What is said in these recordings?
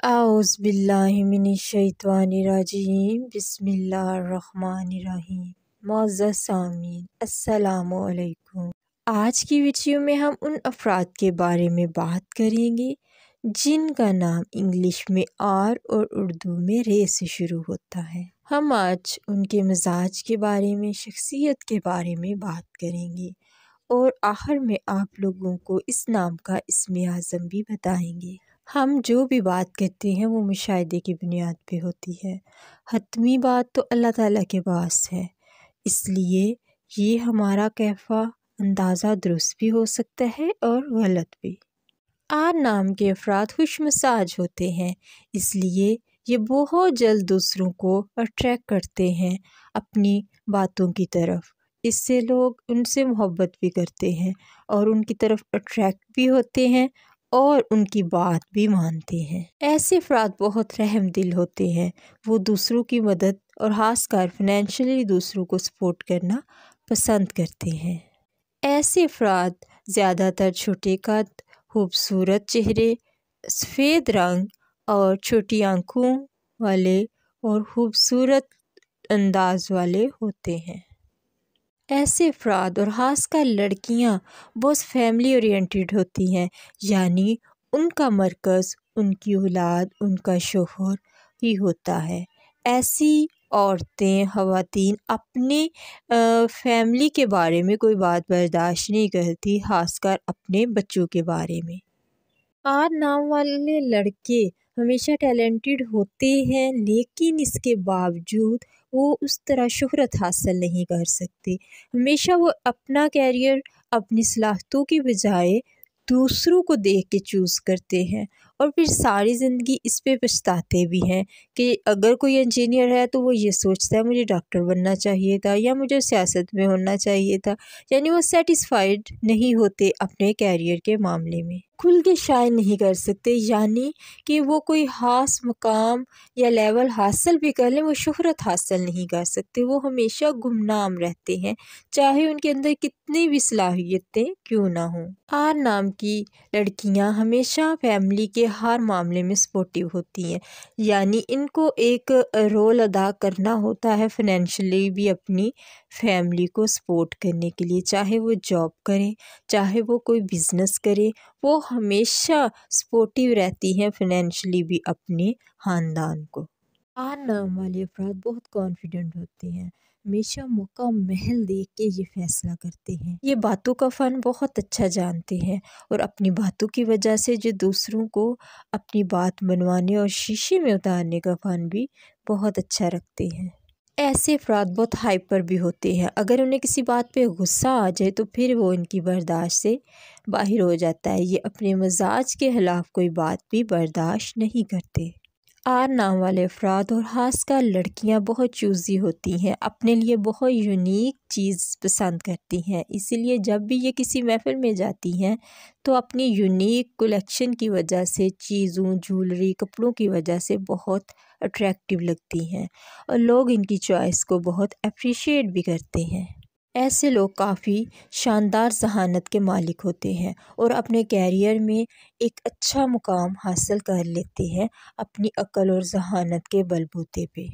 اعوذ باللہ من الشیطان الرجیم بسم اللہ الرحمن الرحیم۔ معزز سامعین السلام علیکم۔ آج کی ویڈیو میں ہم ان افراد کے بارے میں بات کریں گے جن کا نام انگلش میں آر اور اردو میں رے سے شروع ہوتا ہے۔ ہم آج ان کے مزاج کے بارے میں، شخصیت کے بارے میں بات کریں گے اور آخر میں آپ لوگوں کو اس نام کا اسم اعظم بھی بتائیں گے۔ ہم جو بھی بات کرتے ہیں وہ مشاہدے کی بنیاد پہ ہوتی ہے۔ حتمی بات تو اللہ تعالیٰ کے پاس ہے، اس لیے یہ ہمارا کیفہ اندازہ درست بھی ہو سکتا ہے اور غلط بھی۔ آر نام کے افراد خوش مزاج ہوتے ہیں، اس لیے یہ بہت جلد دوسروں کو اٹریکٹ کرتے ہیں اپنی باتوں کی طرف۔ اس سے لوگ ان سے محبت بھی کرتے ہیں اور ان کی طرف اٹریکٹ بھی ہوتے ہیں اور ان کی بات بھی مانتے ہیں۔ ایسے افراد بہت رحم دل ہوتے ہیں، وہ دوسروں کی مدد اور خاص کر فائنینشلی دوسروں کو سپورٹ کرنا پسند کرتے ہیں۔ ایسے افراد زیادہ تر چھوٹے قد، خوبصورت چہرے، سفید رنگ اور چھوٹی آنکھوں والے اور خوبصورت انداز والے ہوتے ہیں۔ ایسے افراد اور خاص کر لڑکیاں بہت فیملی اورینٹیڈ ہوتی ہیں، یعنی ان کا مرکز ان کی اولاد، ان کا شوہر ہی ہوتا ہے۔ ایسی عورتیں، خواتین اپنے فیملی کے بارے میں کوئی بات برداشت نہیں کرتی، خاص کر اپنے بچوں کے بارے میں۔ آر نام والے لڑکے ہمیشہ ٹیلنٹڈ ہوتے ہیں، لیکن اس کے باوجود وہ اس طرح شہرت حاصل نہیں کر سکتے۔ ہمیشہ وہ اپنا کیریئر اپنی صلاحیتوں کی بجائے دوسروں کو دیکھ کے چوز کرتے ہیں اور پھر ساری زندگی اس پہ پچھتاتے بھی ہیں کہ اگر کوئی انجینئر ہے تو وہ یہ سوچتا ہے مجھے ڈاکٹر بننا چاہیے تھا یا مجھے سیاست میں ہونا چاہیے تھا، یعنی وہ سیٹسفائیڈ نہیں ہوتے اپنے کیریئر کے معاملے میں، کھل کے شائن نہیں کر سکتے، یعنی کہ وہ کوئی خاص مقام یا لیول حاصل بھی کر لیں وہ شہرت حاصل نہیں کر سکتے، وہ ہمیشہ گمنام رہتے ہیں چاہے ان کے اندر کتنی بھی صلاحیتیں کیوں نہ ہوں۔ آر نام کی لڑکیاں ہمیشہ فیملی کے ہر معاملے میں سپورٹیو ہوتی ہیں، یعنی ان کو ایک رول ادا کرنا ہوتا ہے فائنینشلی بھی اپنی فیملی کو سپورٹ کرنے کے لیے، چاہے وہ جاب کریں چاہے وہ کوئی بزنس کریں، وہ ہمیشہ سپورٹیو رہتی ہیں فائنینشلی بھی اپنے خاندان کو۔ آر نام والے افراد بہت کانفیڈنٹ ہوتے ہیں، ہمیشہ موقع محل دیکھ کے یہ فیصلہ کرتے ہیں، یہ باتوں کا فن بہت اچھا جانتے ہیں اور اپنی باتوں کی وجہ سے جو دوسروں کو اپنی بات منوانے اور شیشے میں اتارنے کا فن بھی بہت اچھا رکھتے ہیں۔ ایسے افراد بہت ہائپر بھی ہوتے ہیں، اگر انہیں کسی بات پہ غصہ آ جائے تو پھر وہ ان کی برداشت سے باہر ہو جاتا ہے، یہ اپنے مزاج کے خلاف کوئی بات بھی برداشت نہیں کرتے۔ آر نام والے افراد اور خاص کر لڑکیاں بہت چوزی ہوتی ہیں، اپنے لیے بہت یونیک چیز پسند کرتی ہیں، اسی لیے جب بھی یہ کسی محفل میں جاتی ہیں تو اپنی یونیک کلیکشن کی وجہ سے، چیزوں، جولری، کپڑوں کی وجہ سے بہت اٹریکٹیو لگتی ہیں اور لوگ ان کی چوائس کو بہت اپریشیٹ بھی کرتے ہیں۔ ایسے لوگ کافی شاندار ذہانت کے مالک ہوتے ہیں اور اپنے کیریئر میں ایک اچھا مقام حاصل کر لیتے ہیں اپنی عقل اور ذہانت کے بل بوتے پہ۔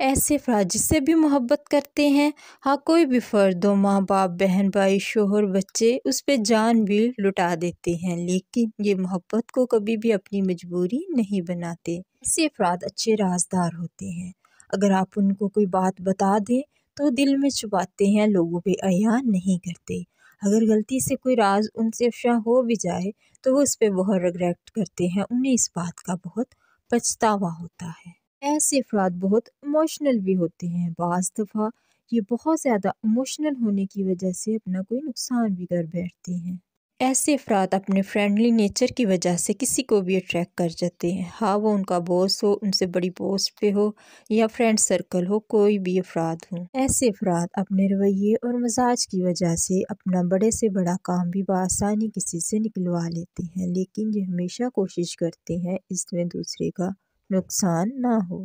ایسے افراد جس سے بھی محبت کرتے ہیں، ہاں کوئی بھی فرد ہو، ماں باپ، بہن بھائی، شوہر، بچے، اس پہ جان بھی لٹا دیتے ہیں، لیکن یہ محبت کو کبھی بھی اپنی مجبوری نہیں بناتے۔ ایسے افراد اچھے رازدار ہوتے ہیں، اگر آپ ان کو کوئی بات بتا دیں تو دل میں چھپاتے ہیں، لوگوں پہ عیان نہیں کرتے، اگر غلطی سے کوئی راز ان سے افشا ہو بھی جائے تو وہ اس پہ بہت ریگریٹ کرتے ہیں، انہیں اس بات کا بہت پچھتاوا ہوتا ہے۔ ایسے افراد بہت ایموشنل بھی ہوتے ہیں، بعض دفعہ یہ بہت زیادہ ایموشنل ہونے کی وجہ سے اپنا کوئی نقصان بھی کر بیٹھتے ہیں۔ ایسے افراد اپنے فرینڈلی نیچر کی وجہ سے کسی کو بھی اٹریکٹ کر جاتے ہیں، ہاں وہ ان کا باس ہو، ان سے بڑی پوسٹ پہ ہو یا فرینڈ سرکل ہو، کوئی بھی افراد ہوں۔ ایسے افراد اپنے رویے اور مزاج کی وجہ سے اپنا بڑے سے بڑا کام بھی بآسانی کسی سے نکلوا لیتے ہیں، لیکن یہ ہمیشہ کوشش کرتے ہیں اس میں دوسرے کا نقصان نہ ہو۔